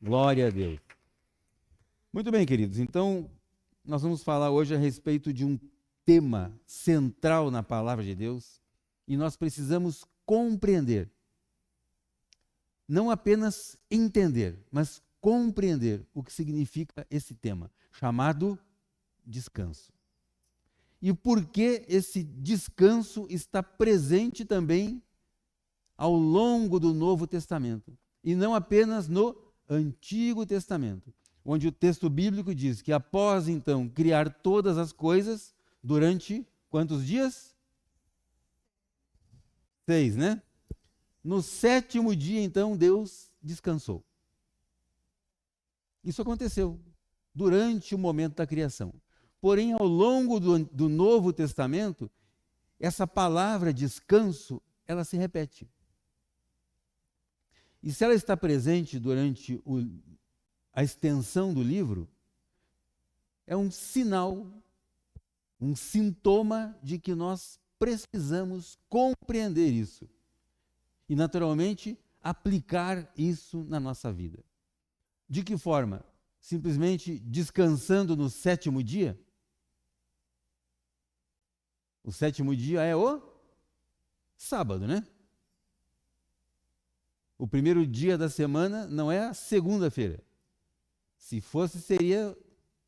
Glória a Deus. Muito bem, queridos. Então, nós vamos falar hoje a respeito de um tema central na palavra de Deus e nós precisamos compreender. Não apenas entender, mas compreender o que significa esse tema, chamado descanso. E por que esse descanso está presente também ao longo do Novo Testamento, e não apenas no Antigo Testamento, onde o texto bíblico diz que após então criar todas as coisas, durante quantos dias? 6, né? No 7º dia, então, Deus descansou. Isso aconteceu durante o momento da criação. Porém, ao longo do Novo Testamento, essa palavra descanso, ela se repete. E se ela está presente durante a extensão do livro, é um sinal, um sintoma de que nós precisamos compreender isso. E, naturalmente, aplicar isso na nossa vida. De que forma? Simplesmente descansando no 7º dia? O 7º dia é o sábado, né? O primeiro dia da semana não é a segunda-feira. Se fosse, seria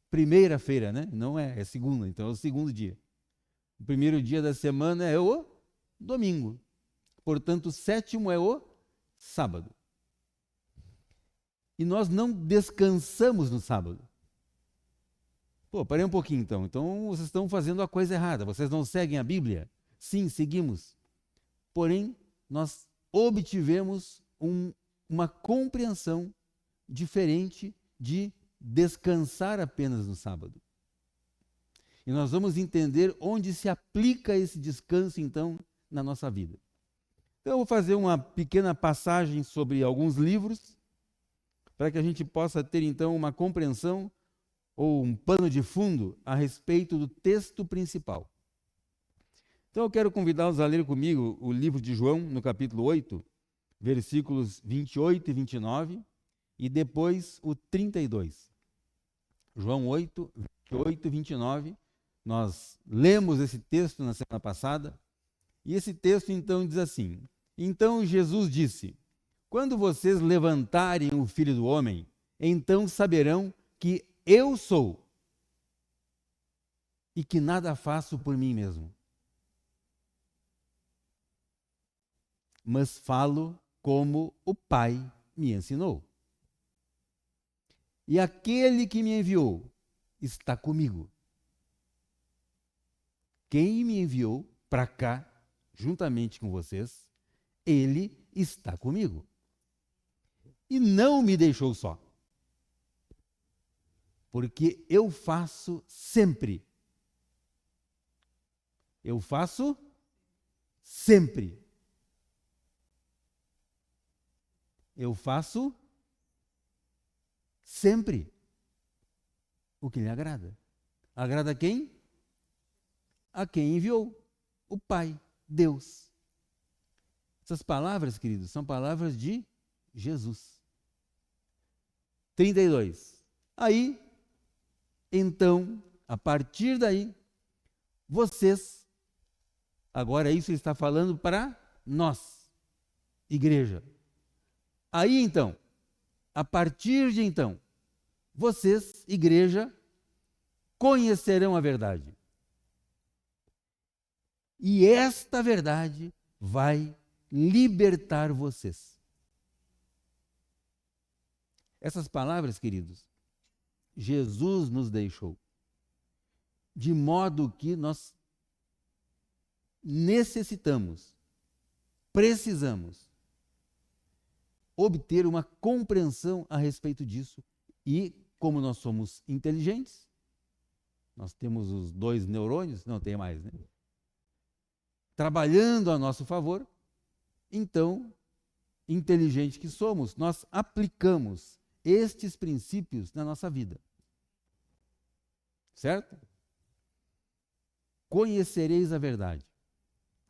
primeira-feira, né? Não é segunda, então é o 2º dia. O primeiro dia da semana é o domingo. Portanto, o 7º é o sábado. E nós não descansamos no sábado. Pô, parei um pouquinho então. Então vocês estão fazendo a coisa errada. Vocês não seguem a Bíblia? Sim, seguimos. Porém, nós obtivemos uma compreensão diferente de descansar apenas no sábado. E nós vamos entender onde se aplica esse descanso, então, na nossa vida. Então, eu vou fazer uma pequena passagem sobre alguns livros, para que a gente possa ter, então, uma compreensão ou um pano de fundo a respeito do texto principal. Então, eu quero convidá-los a ler comigo o livro de João, no capítulo 8, versículos 28 e 29, e depois o 32. João 8, 28 e 29. Nós lemos esse texto na semana passada, e esse texto então diz assim: Então Jesus disse: Quando vocês levantarem o Filho do Homem, então saberão que eu sou, e que nada faço por mim mesmo, mas falo como o Pai me ensinou. E aquele que me enviou está comigo. Quem me enviou para cá, juntamente com vocês, ele está comigo. E não me deixou só. Porque eu faço sempre. Eu faço sempre. Eu faço sempre o que lhe agrada. Agrada a quem? A quem enviou. O Pai, Deus. Essas palavras, queridos, são palavras de Jesus. 32. Aí, então, a partir daí, vocês, agora isso ele está falando para nós, igreja. Aí então, a partir de então, vocês, igreja, conhecerão a verdade. E esta verdade vai libertar vocês. Essas palavras, queridos, Jesus nos deixou, de modo que nós necessitamos, precisamos obter uma compreensão a respeito disso. E como nós somos inteligentes, nós temos os 2 neurônios, não tem mais, né? Trabalhando a nosso favor, então, inteligente que somos, nós aplicamos estes princípios na nossa vida. Certo? Conhecereis a verdade.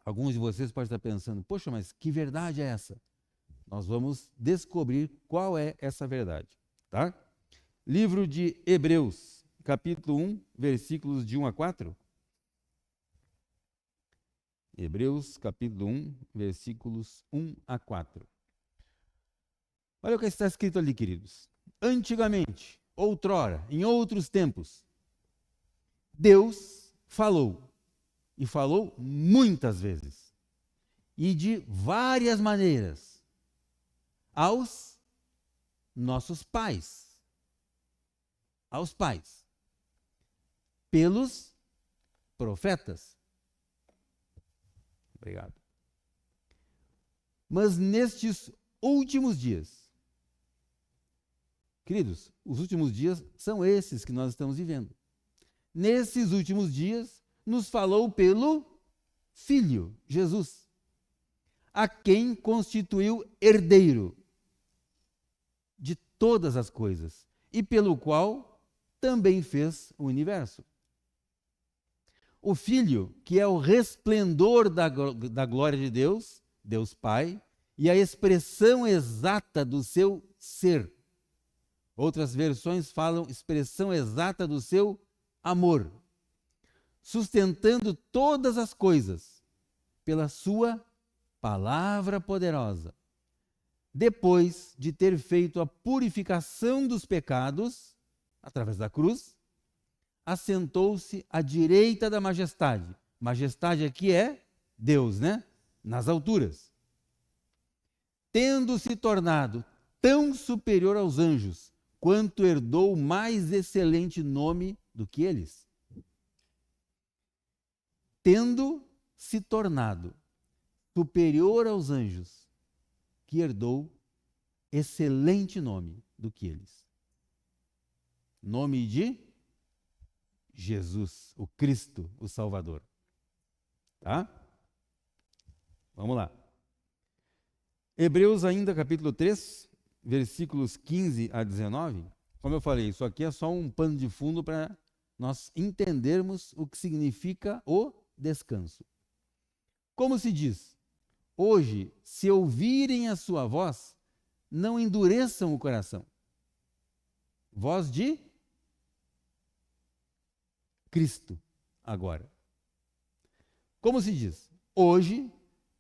Alguns de vocês podem estar pensando, poxa, mas que verdade é essa? Nós vamos descobrir qual é essa verdade. Tá? Livro de Hebreus, capítulo 1, versículos de 1 a 4. Hebreus, capítulo 1, versículos 1 a 4. Olha o que está escrito ali, queridos. Antigamente, outrora, em outros tempos, Deus falou, e falou muitas vezes, e de várias maneiras, aos nossos pais, pelos profetas. Obrigado. Mas nestes últimos dias, queridos, os últimos dias são esses que nós estamos vivendo. Nesses últimos dias, nos falou pelo Filho, Jesus, a quem constituiu herdeiro de todas as coisas e pelo qual também fez o universo. O Filho, que é o resplendor da glória de Deus, Deus Pai, e a expressão exata do seu ser. Outras versões falam expressão exata do seu amor, sustentando todas as coisas pela sua palavra poderosa. Depois de ter feito a purificação dos pecados, através da cruz, assentou-se à direita da majestade. Majestade aqui é Deus, né? Nas alturas. Tendo se tornado tão superior aos anjos, quanto herdou mais excelente nome do que eles. Tendo se tornado superior aos anjos, que herdou excelente nome do que eles. Nome de Jesus, o Cristo, o Salvador. Tá? Vamos lá. Hebreus ainda, capítulo 3, versículos 15 a 19. Como eu falei, isso aqui é só um pano de fundo para nós entendermos o que significa o descanso. Como se diz? Hoje, se ouvirem a sua voz, não endureçam o coração. Voz de Cristo, agora. Como se diz? Hoje,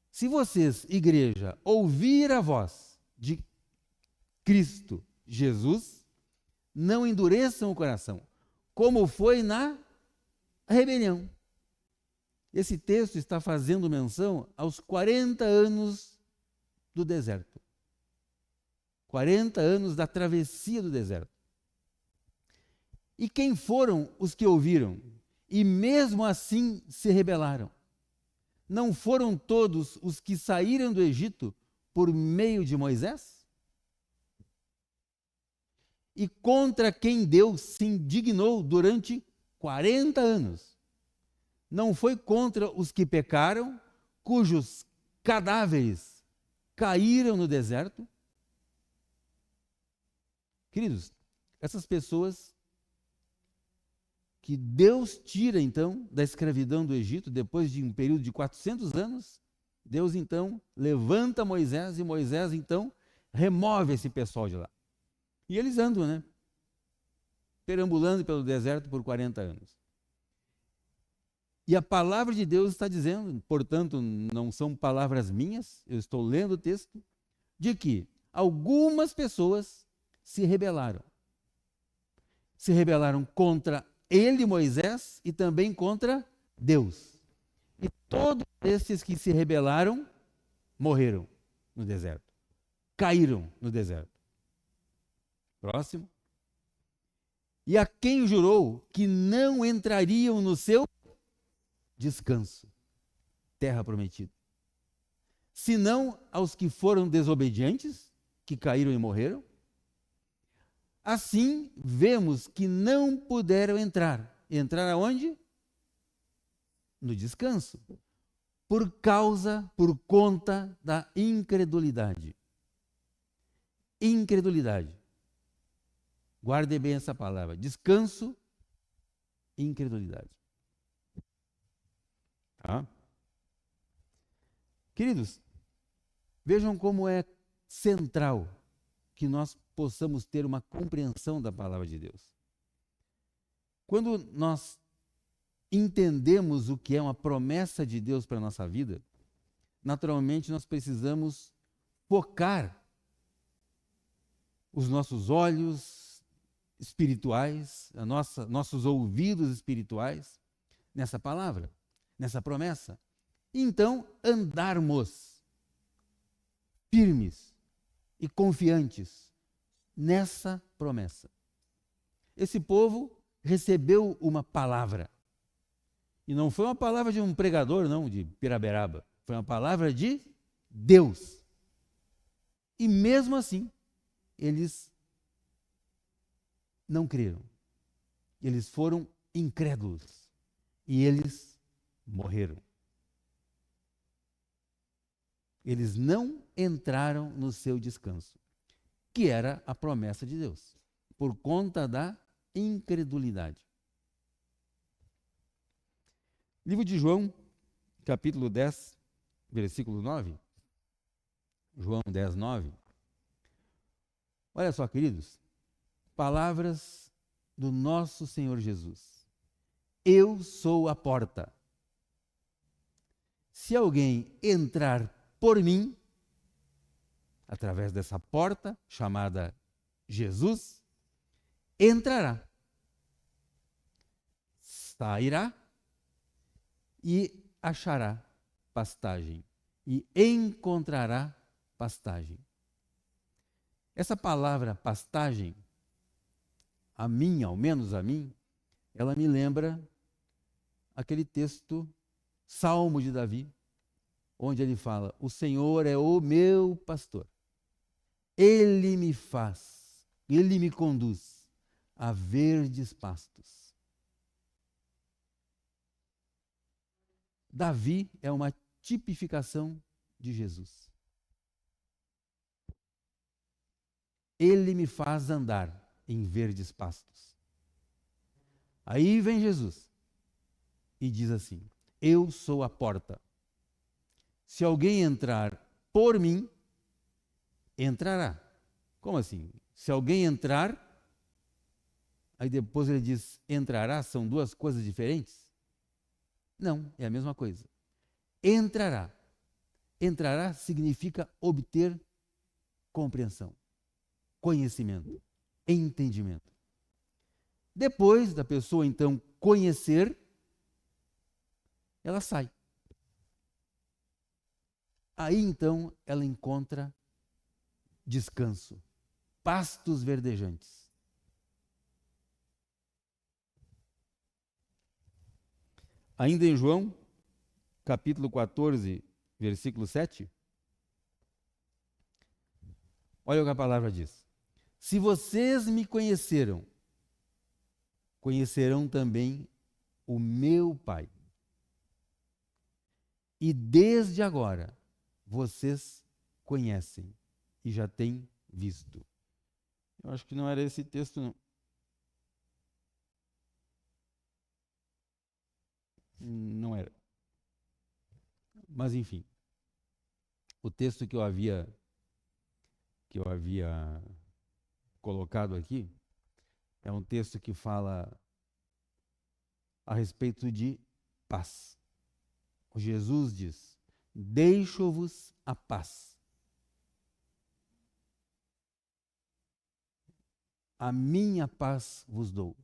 se vocês, igreja, ouvir a voz de Cristo Jesus, não endureçam o coração, como foi na rebelião. Esse texto está fazendo menção aos 40 anos do deserto. 40 anos da travessia do deserto. E quem foram os que ouviram e mesmo assim se rebelaram? Não foram todos os que saíram do Egito por meio de Moisés? E contra quem Deus se indignou durante 40 anos? Não foi contra os que pecaram, cujos cadáveres caíram no deserto? Queridos, essas pessoas que Deus tira, então, da escravidão do Egito, depois de um período de 400 anos, Deus, então, levanta Moisés e Moisés, então, remove esse pessoal de lá. E eles andam, né? Perambulando pelo deserto por 40 anos. E a palavra de Deus está dizendo, portanto, não são palavras minhas, eu estou lendo o texto, de que algumas pessoas se rebelaram. Se rebelaram contra ele, Moisés, e também contra Deus. E todos esses que se rebelaram morreram no deserto. Caíram no deserto. Próximo. E a quem jurou que não entrariam no seu descanso, terra prometida, senão aos que foram desobedientes, que caíram e morreram. Assim, vemos que não puderam entrar. Entrar aonde? No descanso. Por conta da incredulidade. Incredulidade. Guarde bem essa palavra. Descanso, incredulidade. Tá? Queridos, vejam como é central que nós possamos ter uma compreensão da palavra de Deus. Quando nós entendemos o que é uma promessa de Deus para a nossa vida, naturalmente nós precisamos focar os nossos olhos espirituais, nossos ouvidos espirituais nessa palavra, nessa promessa. E então andarmos firmes e confiantes nessa promessa. Esse povo recebeu uma palavra. E não foi uma palavra de um pregador, não, de Piraberaba. Foi uma palavra de Deus. E mesmo assim, eles não creram. Eles foram incrédulos. E eles morreram. Eles não entraram no seu descanso, que era a promessa de Deus, por conta da incredulidade. Livro de João, capítulo 10, versículo 9. João 10, 9. Olha só, queridos, palavras do nosso Senhor Jesus. Eu sou a porta. Se alguém entrar por mim, através dessa porta chamada Jesus, entrará, sairá e achará pastagem, e encontrará pastagem. Essa palavra pastagem, a mim, ao menos a mim, ela me lembra aquele texto, Salmo de Davi, onde ele fala: o Senhor é o meu pastor, Ele me faz, Ele me conduz a verdes pastos. Davi é uma tipificação de Jesus. Ele me faz andar em verdes pastos. Aí vem Jesus e diz assim: eu sou a porta. Se alguém entrar por mim, entrará. Como assim? Se alguém entrar, aí depois ele diz entrará, são duas coisas diferentes? Não, é a mesma coisa. Entrará. Entrará significa obter compreensão, conhecimento, entendimento. Depois da pessoa então conhecer, ela sai. Aí então ela encontra descanso, pastos verdejantes. Ainda em João, capítulo 14, versículo 7, olha o que a palavra diz: se vocês me conheceram, conhecerão também o meu Pai. E desde agora vocês conhecem e já têm visto. Eu acho que não era esse texto, não. Não era. Mas enfim, o texto que eu havia colocado aqui é um texto que fala a respeito de paz. Jesus diz: deixo-vos a paz. A minha paz vos dou.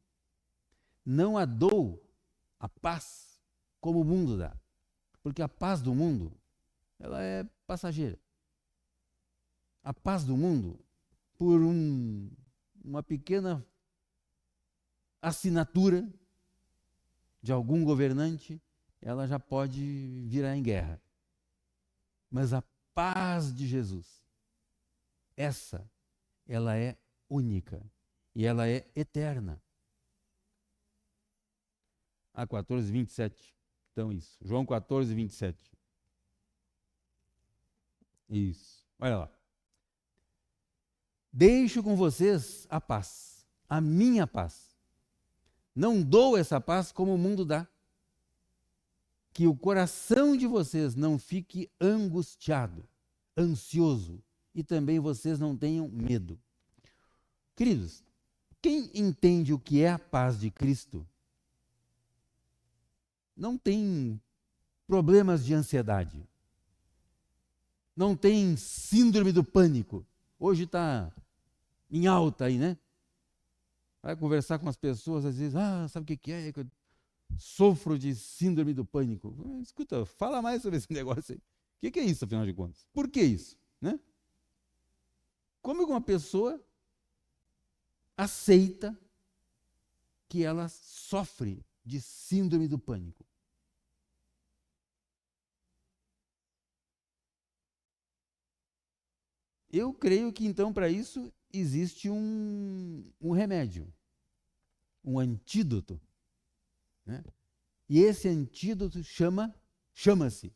Não a dou a paz como o mundo dá. Porque a paz do mundo, ela é passageira. A paz do mundo, por uma pequena assinatura de algum governante, ela já pode virar em guerra. Mas a paz de Jesus, ela é única e ela é eterna. A 14, 27. Então isso, João 14, 27. Isso, olha lá. Deixo com vocês a paz, a minha paz. Não dou essa paz como o mundo dá. Que o coração de vocês não fique angustiado, ansioso, e também vocês não tenham medo. Queridos, quem entende o que é a paz de Cristo não tem problemas de ansiedade, não tem síndrome do pânico. Hoje está em alta aí, né? Vai conversar com as pessoas, às vezes, sabe o que é? Eu sofro de síndrome do pânico. Escuta, fala mais sobre esse negócio aí. O que é isso, afinal de contas? Por que isso? Né? Como uma pessoa aceita que ela sofre de síndrome do pânico? Eu creio que, então, para isso, existe um remédio, um antídoto. Né? E esse antídoto chama-se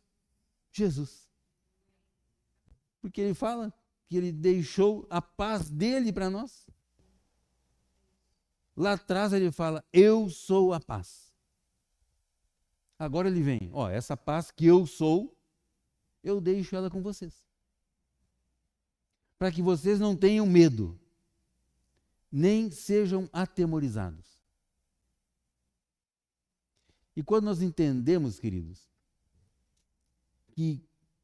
Jesus. Porque ele fala que ele deixou a paz dele para nós. Lá atrás ele fala, eu sou a paz. Agora ele vem, essa paz que eu sou, eu deixo ela com vocês. Para que vocês não tenham medo, nem sejam atemorizados. E quando nós entendemos, queridos, que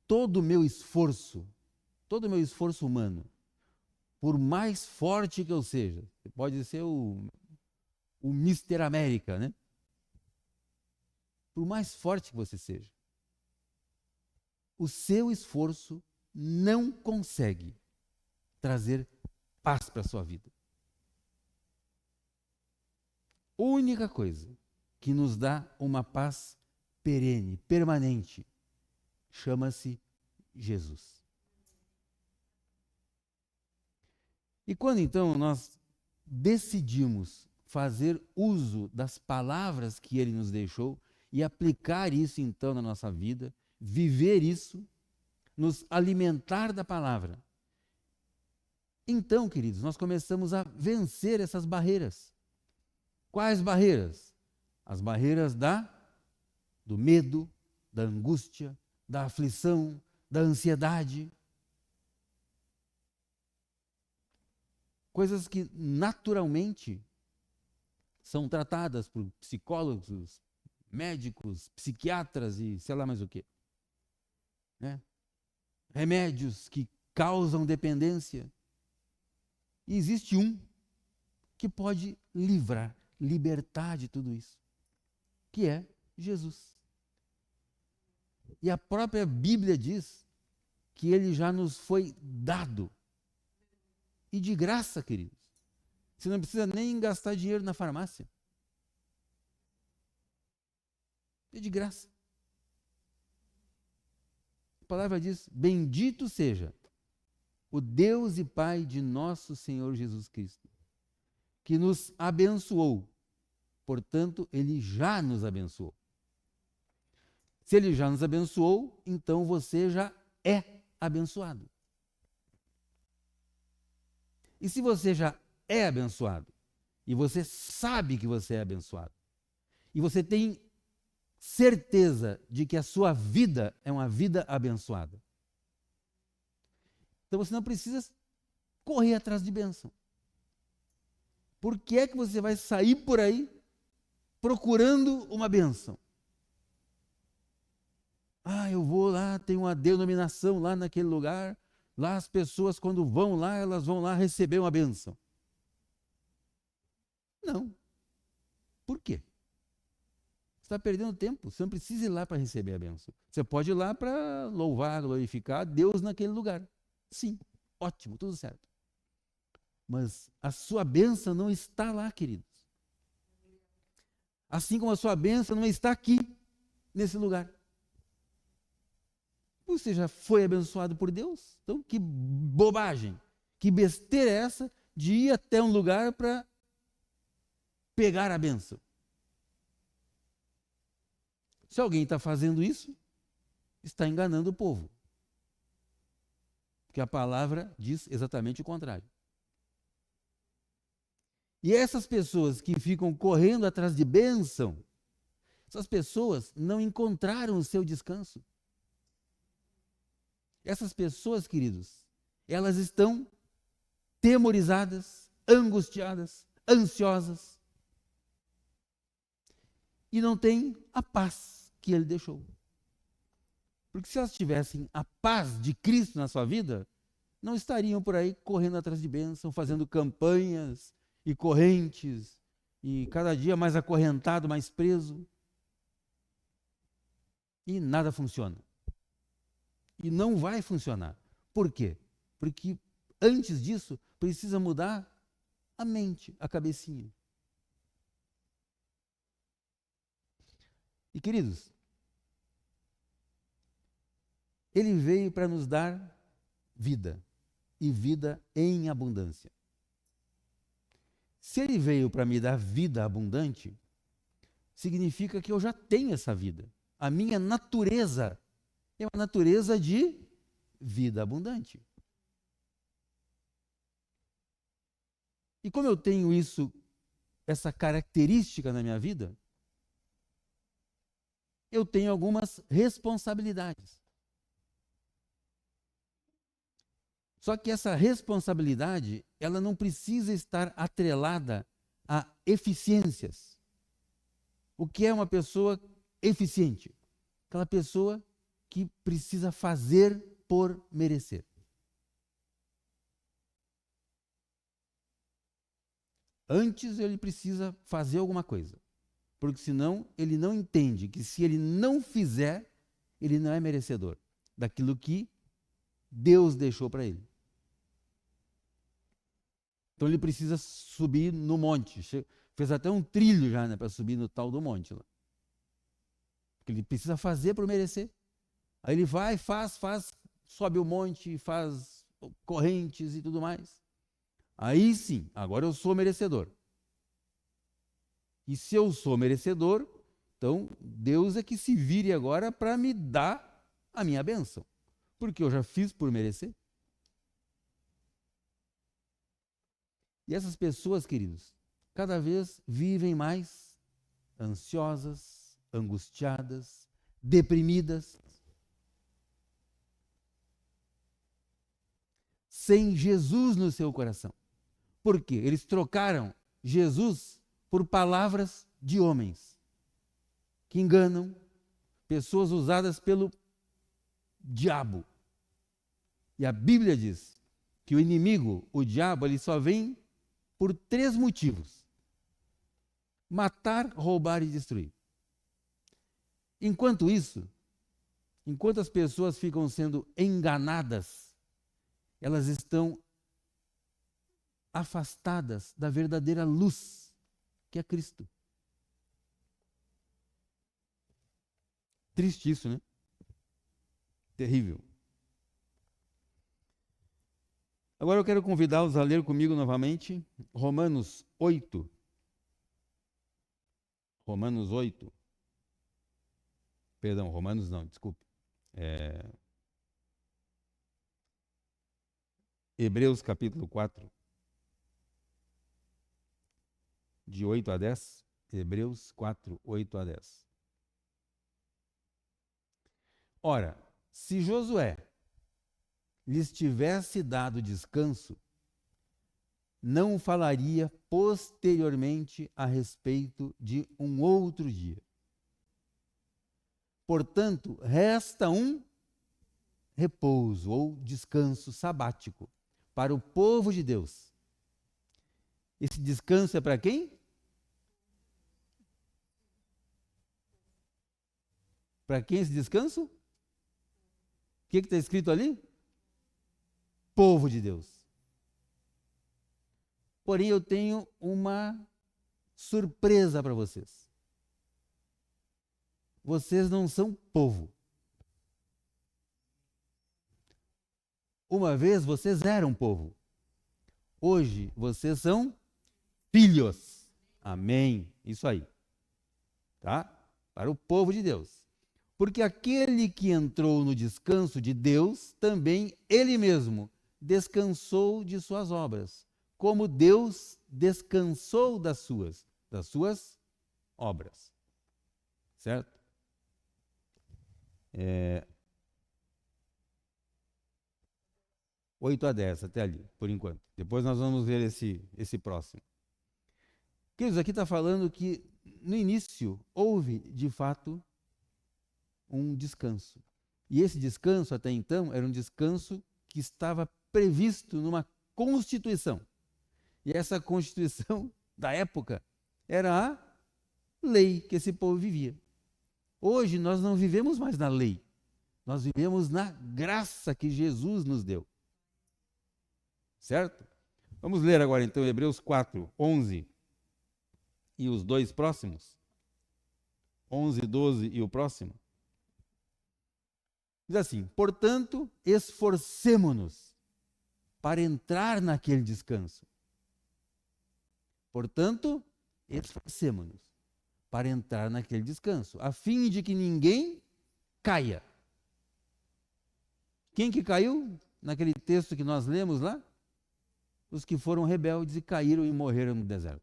todo o meu esforço humano, por mais forte que eu seja, você pode ser o Mister América, né? Por mais forte que você seja, o seu esforço não consegue trazer paz para a sua vida. A única coisa que nos dá uma paz perene, permanente, chama-se Jesus. E quando então nós decidimos fazer uso das palavras que ele nos deixou e aplicar isso então na nossa vida, viver isso, nos alimentar da palavra, então, queridos, nós começamos a vencer essas barreiras. Quais barreiras? As barreiras do medo, da angústia, da aflição, da ansiedade. Coisas que naturalmente são tratadas por psicólogos, médicos, psiquiatras e sei lá mais o quê. Né? Remédios que causam dependência. E existe um que pode libertar de tudo isso, que é Jesus. E a própria Bíblia diz que ele já nos foi dado. E de graça, queridos. Você não precisa nem gastar dinheiro na farmácia. É de graça. A palavra diz, bendito seja o Deus e Pai de nosso Senhor Jesus Cristo, que nos abençoou. Portanto, ele já nos abençoou. Se ele já nos abençoou, então você já é abençoado. E se você já é abençoado, e você sabe que você é abençoado, e você tem certeza de que a sua vida é uma vida abençoada, então você não precisa correr atrás de bênção. Por que é que você vai sair por aí procurando uma bênção? Eu vou lá, tem uma denominação lá naquele lugar, lá as pessoas quando vão lá, elas vão lá receber uma bênção. Não. Por quê? Você está perdendo tempo, você não precisa ir lá para receber a bênção. Você pode ir lá para louvar, glorificar Deus naquele lugar. Sim, ótimo, tudo certo. Mas a sua bênção não está lá, queridos. Assim como a sua bênção não está aqui, nesse lugar. Você já foi abençoado por Deus? Então, que bobagem, que besteira é essa de ir até um lugar para pegar a bênção? Se alguém está fazendo isso, está enganando o povo. Porque a palavra diz exatamente o contrário. E essas pessoas que ficam correndo atrás de bênção, essas pessoas não encontraram o seu descanso. Essas pessoas, queridos, elas estão temorizadas, angustiadas, ansiosas, e não têm a paz que ele deixou. Porque se elas tivessem a paz de Cristo na sua vida, não estariam por aí correndo atrás de bênção, fazendo campanhas e correntes, e cada dia mais acorrentado, mais preso. E nada funciona. E não vai funcionar. Por quê? Porque antes disso, precisa mudar a mente, a cabecinha. E queridos, ele veio para nos dar vida, e vida em abundância. Se ele veio para me dar vida abundante, significa que eu já tenho essa vida. A minha natureza é uma natureza de vida abundante. E como eu tenho isso, essa característica na minha vida, eu tenho algumas responsabilidades. Só que essa responsabilidade, ela não precisa estar atrelada a eficiências. O que é uma pessoa eficiente? Aquela pessoa que precisa fazer por merecer. Antes ele precisa fazer alguma coisa, porque senão ele não entende que se ele não fizer, ele não é merecedor daquilo que Deus deixou para ele. Então ele precisa subir no monte. Fez até um trilho já, né, para subir no tal do monte lá. Porque ele precisa fazer para merecer. Aí ele vai, faz, sobe o monte, faz correntes e tudo mais. Aí sim, agora eu sou merecedor. E se eu sou merecedor, então Deus é que se vire agora para me dar a minha bênção. Porque eu já fiz por merecer. E essas pessoas, queridos, cada vez vivem mais ansiosas, angustiadas, deprimidas, sem Jesus no seu coração. Por quê? Eles trocaram Jesus por palavras de homens que enganam, pessoas usadas pelo diabo. E a Bíblia diz que o inimigo, o diabo, ele só vem por 3 motivos: matar, roubar e destruir. Enquanto isso, enquanto as pessoas ficam sendo enganadas, elas estão afastadas da verdadeira luz, que é Cristo. Triste isso, né? Terrível. Agora eu quero convidá-los a ler comigo novamente Romanos 8. Romanos 8. Perdão, Romanos não, desculpe. Hebreus capítulo 4. De 8 a 10. Hebreus 4, 8 a 10. Ora, se Josué lhes tivesse dado descanso, não falaria posteriormente a respeito de um outro dia. Portanto, resta um repouso ou descanso sabático para o povo de Deus. Esse descanso é para quem? Para quem esse descanso? O que está escrito ali? Povo de Deus. Porém, eu tenho uma surpresa para vocês. Vocês não são povo. Uma vez vocês eram povo. Hoje vocês são filhos. Amém. Isso aí. Tá? Para o povo de Deus. Porque aquele que entrou no descanso de Deus, também ele mesmo descansou de suas obras, como Deus descansou das suas obras. Certo? 8 a 10, até ali, por enquanto. Depois nós vamos ver esse próximo. Queridos, aqui está falando que no início houve, de fato, um descanso. E esse descanso, até então, era um descanso que estava previsto numa Constituição. E essa Constituição da época era a lei que esse povo vivia. Hoje nós não vivemos mais na lei, nós vivemos na graça que Jesus nos deu. Certo? Vamos ler agora então Hebreus 4, 11 e os dois próximos. 11, 12 e o próximo. Diz assim: portanto, esforcemo-nos para entrar naquele descanso. Portanto, esforcemo-nos para entrar naquele descanso, a fim de que ninguém caia. Quem que caiu naquele texto que nós lemos lá? Os que foram rebeldes e caíram e morreram no deserto.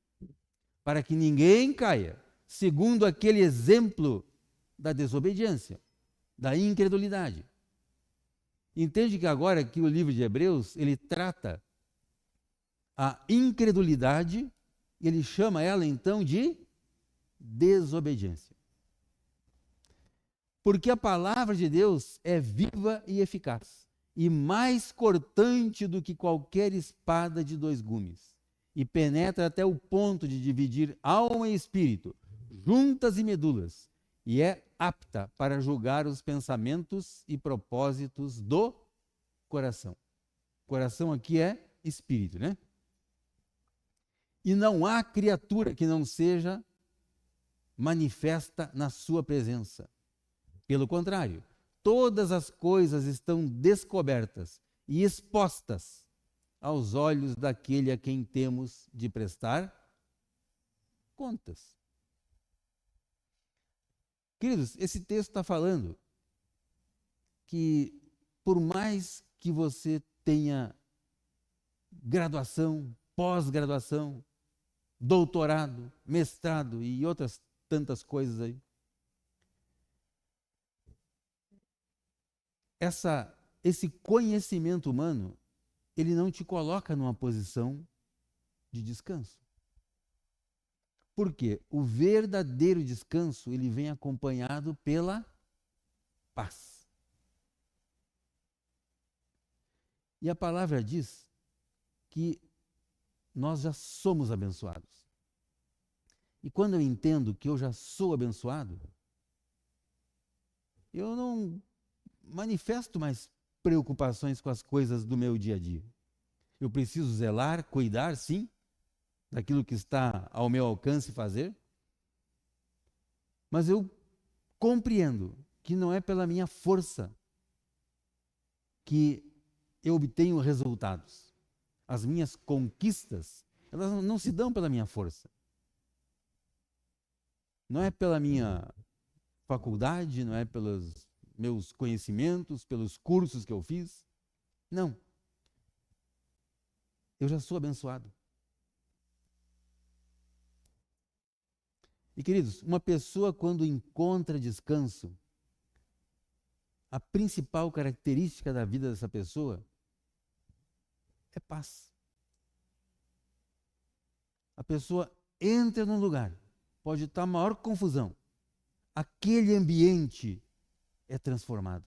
Para que ninguém caia, segundo aquele exemplo da desobediência, da incredulidade. Entende que agora que o livro de Hebreus, ele trata a incredulidade, ele chama ela então de desobediência. Porque a palavra de Deus é viva e eficaz, e mais cortante do que qualquer espada de dois gumes, e penetra até o ponto de dividir alma e espírito, juntas e medulas, e é apta para julgar os pensamentos e propósitos do coração. Coração aqui é espírito, né? E não há criatura que não seja manifesta na sua presença. Pelo contrário, todas as coisas estão descobertas e expostas aos olhos daquele a quem temos de prestar contas. Queridos, esse texto está falando que por mais que você tenha graduação, pós-graduação, doutorado, mestrado e outras tantas coisas aí, esse conhecimento humano, ele não te coloca numa posição de descanso. Por quê? O verdadeiro descanso, ele vem acompanhado pela paz. E a palavra diz que nós já somos abençoados. E quando eu entendo que eu já sou abençoado, eu não manifesto mais preocupações com as coisas do meu dia a dia. Eu preciso zelar, cuidar, sim, daquilo que está ao meu alcance fazer, mas eu compreendo que não é pela minha força que eu obtenho resultados. As minhas conquistas, elas não se dão pela minha força. Não é pela minha faculdade, não é pelos meus conhecimentos, pelos cursos que eu fiz. Não. Eu já sou abençoado. E queridos, uma pessoa quando encontra descanso, a principal característica da vida dessa pessoa é paz. A pessoa entra num lugar, pode estar a maior confusão. Aquele ambiente é transformado.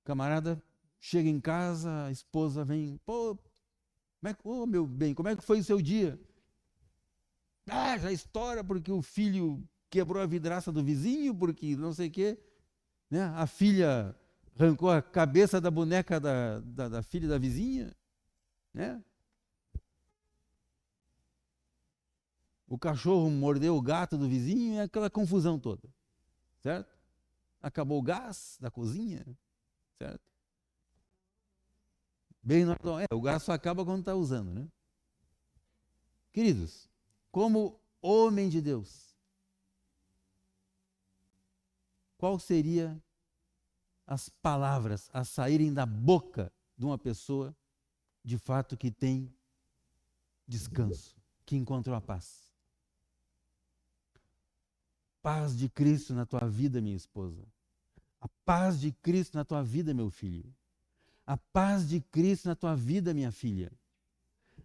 O camarada chega em casa, a esposa vem, pô, meu bem, como é que foi o seu dia? Ah, já estoura porque o filho quebrou a vidraça do vizinho, porque não sei o quê. Né? A filha arrancou a cabeça da boneca da filha da vizinha. Né? O cachorro mordeu o gato do vizinho e aquela confusão toda. Certo? Acabou o gás da cozinha. Certo? Bem, o gás só acaba quando está usando. Né? Queridos, como homem de Deus, qual seria as palavras a saírem da boca de uma pessoa de fato que tem descanso, que encontrou a paz? Paz de Cristo na tua vida, minha esposa. A paz de Cristo na tua vida, meu filho. A paz de Cristo na tua vida, minha filha.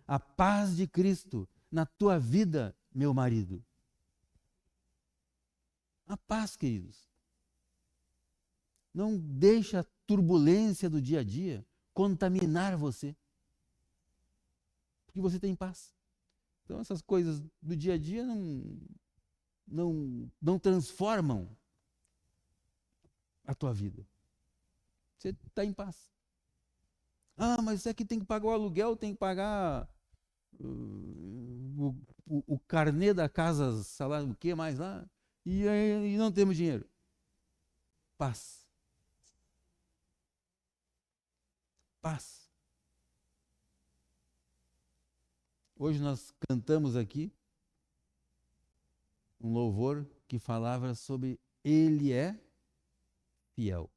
A paz de Cristo na tua vida, meu marido. A paz, queridos. Não deixa a turbulência do dia a dia contaminar você. Porque você tem paz. Então essas coisas do dia a dia não transformam a tua vida. Você está em paz. Ah, mas é que tem que pagar o aluguel, tem que pagar o carnê da casa, salário, o que mais lá, e não temos dinheiro. Paz. Paz. Hoje nós cantamos aqui um louvor que falava sobre Ele é fiel.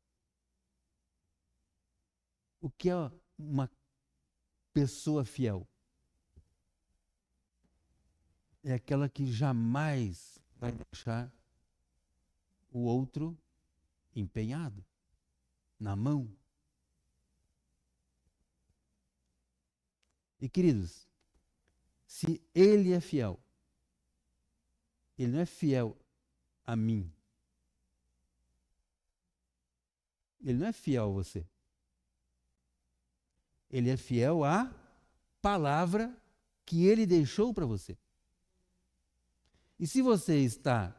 O que é uma pessoa fiel? É aquela que jamais vai deixar o outro empenhado, na mão. E queridos, se Ele é fiel, Ele não é fiel a mim. Ele não é fiel a você. Ele é fiel à palavra que Ele deixou para você. E se você está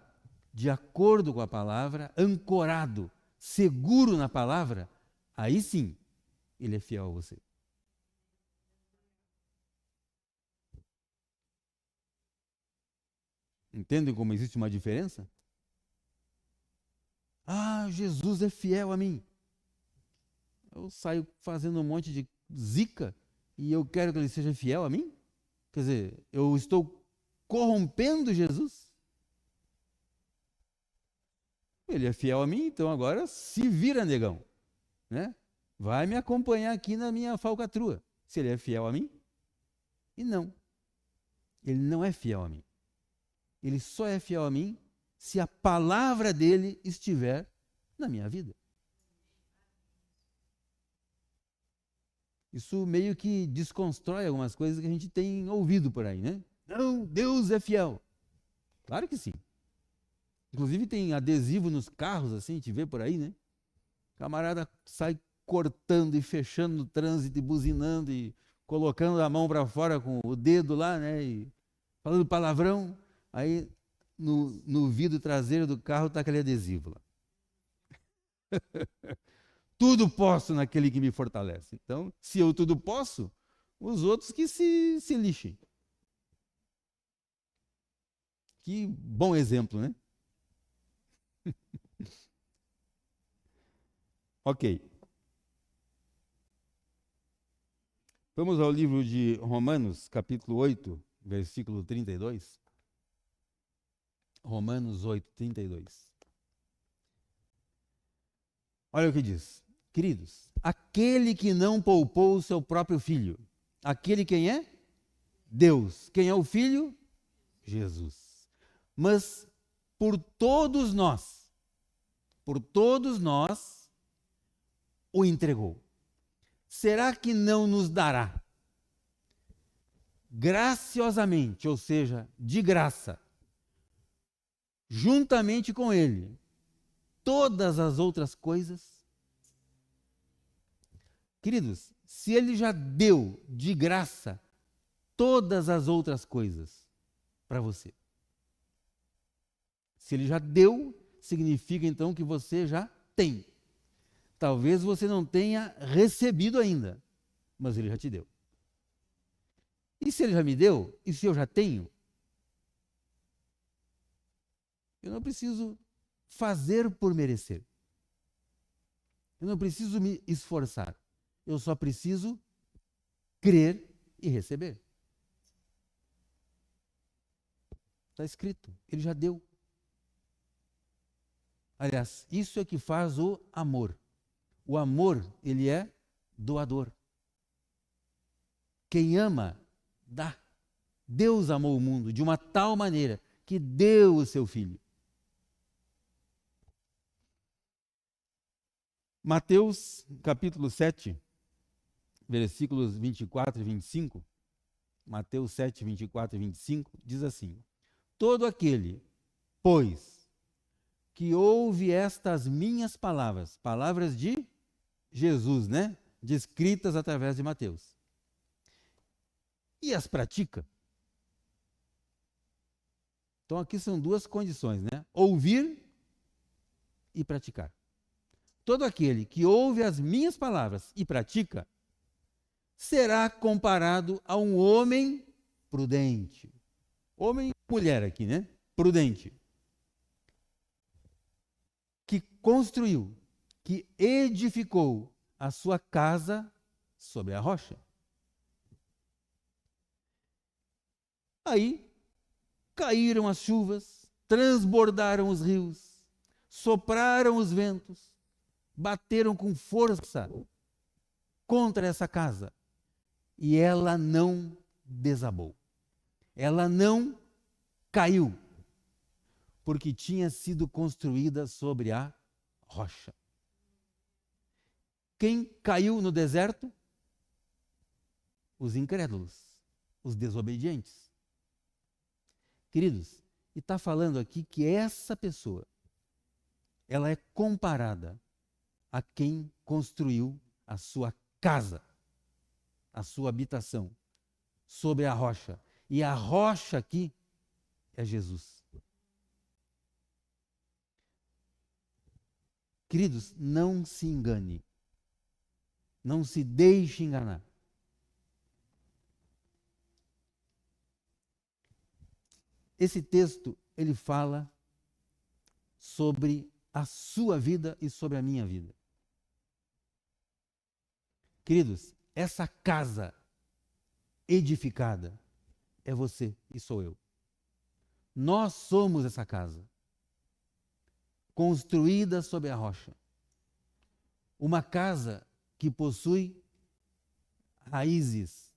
de acordo com a palavra, ancorado, seguro na palavra, aí sim, Ele é fiel a você. Entendem como existe uma diferença? Ah, Jesus é fiel a mim. Eu saio fazendo um monte de zica e eu quero que Ele seja fiel a mim? Quer dizer, eu estou corrompendo Jesus? Ele é fiel a mim, então agora se vira, negão, né? Vai me acompanhar aqui na minha falcatrua. Se Ele é fiel a mim? E não. Ele não é fiel a mim. Ele só é fiel a mim se a palavra dele estiver na minha vida. Isso meio que desconstrói algumas coisas que a gente tem ouvido por aí, né? Não, Deus é fiel. Claro que sim. Inclusive tem adesivo nos carros, assim, a gente vê por aí, né? Camarada sai cortando e fechando no trânsito e buzinando e colocando a mão para fora com o dedo lá, né? E falando palavrão. Aí no vidro traseiro do carro está aquele adesivo lá. Tudo posso naquele que me fortalece. Então, se eu tudo posso, os outros que se lixem. Que bom exemplo, né? Ok. Vamos ao livro de Romanos, capítulo 8, versículo 32. Romanos 8, 32. Olha o que diz. Queridos, aquele que não poupou o seu próprio filho, aquele quem é? Deus. Quem é o filho? Jesus. Mas por todos nós, o entregou. Será que não nos dará graciosamente, ou seja, de graça, juntamente com ele, todas as outras coisas? Queridos, se ele já deu de graça todas as outras coisas para você, se ele já deu, significa então que você já tem. Talvez você não tenha recebido ainda, mas ele já te deu. E se ele já me deu, e se eu já tenho, eu não preciso fazer por merecer. Eu não preciso me esforçar. Eu só preciso crer e receber. Está escrito, ele já deu. Aliás, isso é que faz o amor. O amor, ele é doador. Quem ama, dá. Deus amou o mundo de uma tal maneira que deu o seu filho. Mateus, capítulo 7, versículos 24 e 25. Mateus 7, 24 e 25, diz assim: todo aquele, pois, que ouve estas minhas palavras, palavras de Jesus, né? Descritas através de Mateus, e as pratica. Então aqui são duas condições, né? Ouvir e praticar. Todo aquele que ouve as minhas palavras e pratica, será comparado a um homem prudente. Homem e mulher aqui, né? Prudente. Que construiu, que edificou a sua casa sobre a rocha. Aí caíram as chuvas, transbordaram os rios, sopraram os ventos, bateram com força contra essa casa. E ela não desabou. Ela não caiu, porque tinha sido construída sobre a rocha. Quem caiu no deserto? Os incrédulos, os desobedientes. Queridos, e está falando aqui que essa pessoa, ela é comparada a quem construiu a sua casa, a sua habitação, sobre a rocha. E a rocha aqui é Jesus. Queridos, não se engane. Não se deixe enganar. Esse texto, ele fala sobre a sua vida e sobre a minha vida. Queridos, essa casa edificada é você e sou eu. Nós somos essa casa, construída sobre a rocha. Uma casa que possui raízes.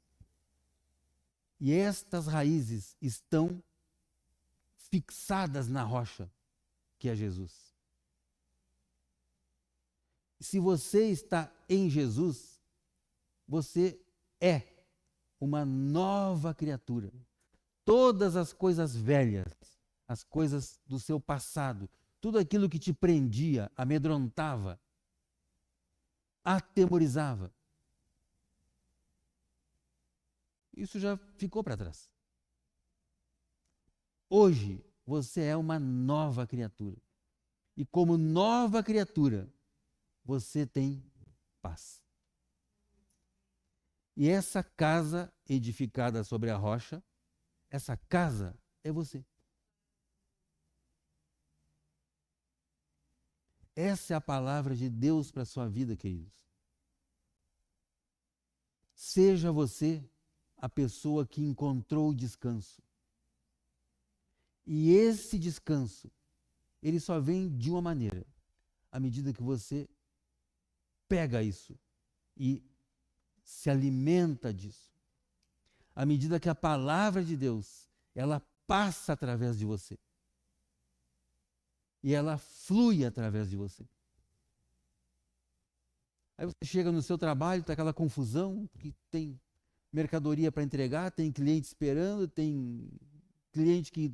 E estas raízes estão fixadas na rocha, que é Jesus. Se você está em Jesus, você é uma nova criatura. Todas as coisas velhas, as coisas do seu passado, tudo aquilo que te prendia, amedrontava, atemorizava, isso já ficou para trás. Hoje, você é uma nova criatura. E como nova criatura, você tem paz. E essa casa edificada sobre a rocha, essa casa é você. Essa é a palavra de Deus para a sua vida, queridos. Seja você a pessoa que encontrou o descanso. E esse descanso, ele só vem de uma maneira, à medida que você pega isso e se alimenta disso. À medida que a palavra de Deus, ela passa através de você. E ela flui através de você. Aí você chega no seu trabalho, está aquela confusão, que tem mercadoria para entregar, tem cliente esperando, tem cliente que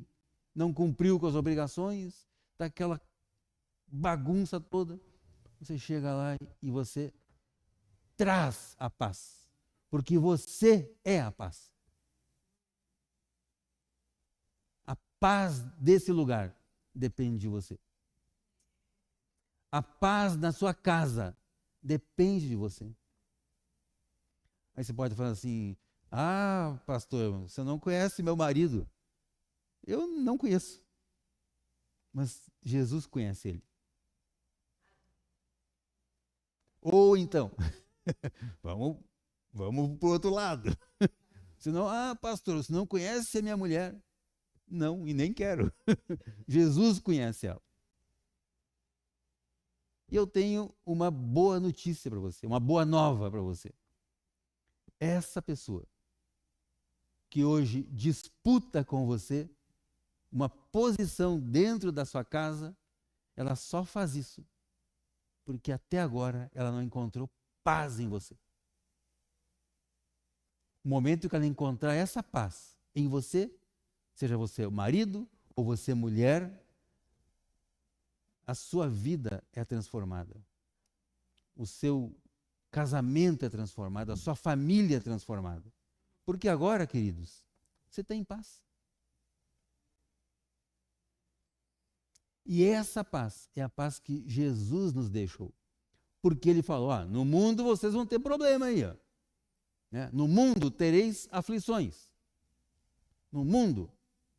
não cumpriu com as obrigações, está aquela bagunça toda. Você chega lá e você traz a paz, porque você é a paz. A paz desse lugar depende de você. A paz na sua casa depende de você. Aí você pode falar assim: ah, pastor, você não conhece meu marido. Eu não conheço, mas Jesus conhece ele. Ou então, vamos para o outro lado. Senão, ah, pastor, você não conhece a minha mulher. Não, e nem quero. Jesus conhece ela. E eu tenho uma boa notícia para você, uma boa nova para você. Essa pessoa que hoje disputa com você uma posição dentro da sua casa, ela só faz isso porque até agora ela não encontrou paz em você. O momento que ela encontrar essa paz em você, seja você marido ou você mulher, a sua vida é transformada. O seu casamento é transformado, a sua família é transformada. Porque agora, queridos, você tem paz. E essa paz é a paz que Jesus nos deixou. Porque ele falou, no mundo vocês vão ter problema aí. Né? No mundo tereis aflições. No mundo,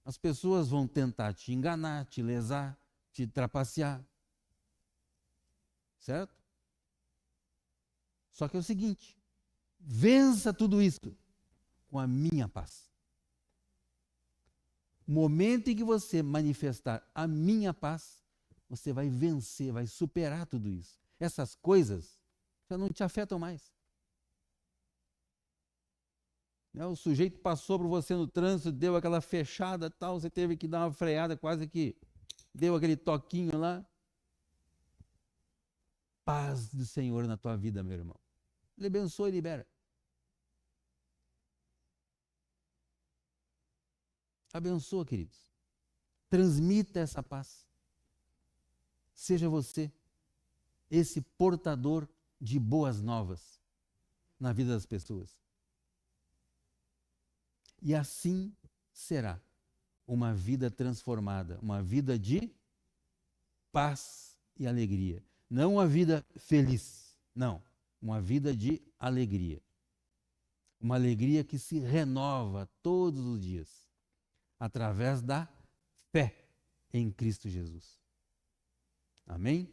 as pessoas vão tentar te enganar, te lesar, te trapacear. Certo? Só que é o seguinte, vença tudo isso com a minha paz. O momento em que você manifestar a minha paz, você vai vencer, vai superar tudo isso. Essas coisas já não te afetam mais. O sujeito passou por você no trânsito, deu aquela fechada tal, você teve que dar uma freada, quase que deu aquele toquinho lá. Paz do Senhor na tua vida, meu irmão. Ele abençoa e libera. Abençoa, queridos. Transmita essa paz. Seja você esse portador de boas novas na vida das pessoas. E assim será uma vida transformada, uma vida de paz e alegria. Não uma vida feliz, não, uma vida de alegria. Uma alegria que se renova todos os dias, através da fé em Cristo Jesus. Amém?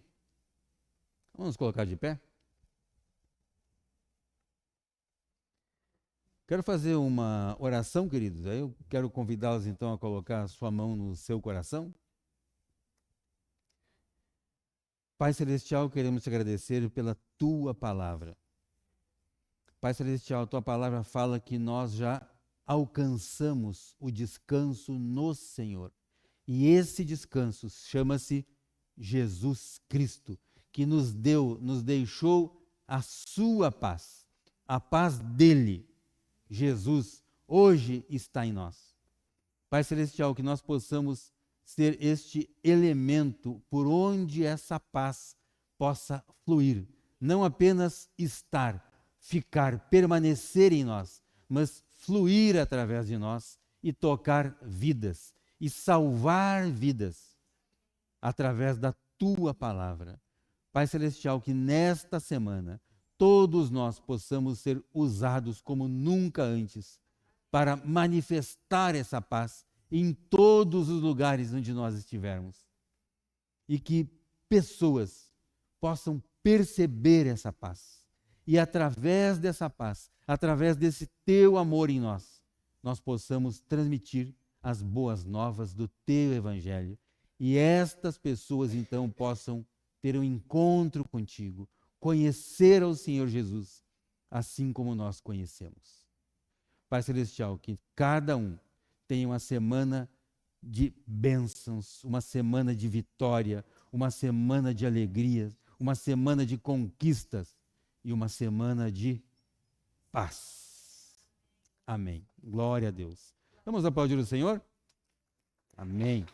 Vamos colocar de pé? Quero fazer uma oração, queridos. Aí eu quero convidá-los então a colocar a sua mão no seu coração. Pai Celestial, queremos te agradecer pela tua palavra. Pai Celestial, tua palavra fala que nós já alcançamos o descanso no Senhor. E esse descanso chama-se Jesus Cristo, que nos deixou a sua paz, a paz dele. Jesus hoje está em nós. Pai Celestial, que nós possamos ser este elemento por onde essa paz possa fluir. Não apenas estar, ficar, permanecer em nós, mas fluir através de nós e tocar vidas e salvar vidas através da tua palavra. Pai Celestial, que nesta semana todos nós possamos ser usados como nunca antes para manifestar essa paz em todos os lugares onde nós estivermos. E que pessoas possam perceber essa paz. E através dessa paz, através desse teu amor em nós, nós possamos transmitir as boas novas do teu evangelho. E estas pessoas então possam ter um encontro contigo, conhecer ao Senhor Jesus, assim como nós conhecemos. Pai Celestial, que cada um tenha uma semana de bênçãos, uma semana de vitória, uma semana de alegrias, uma semana de conquistas e uma semana de paz. Amém. Glória a Deus. Vamos aplaudir o Senhor? Amém.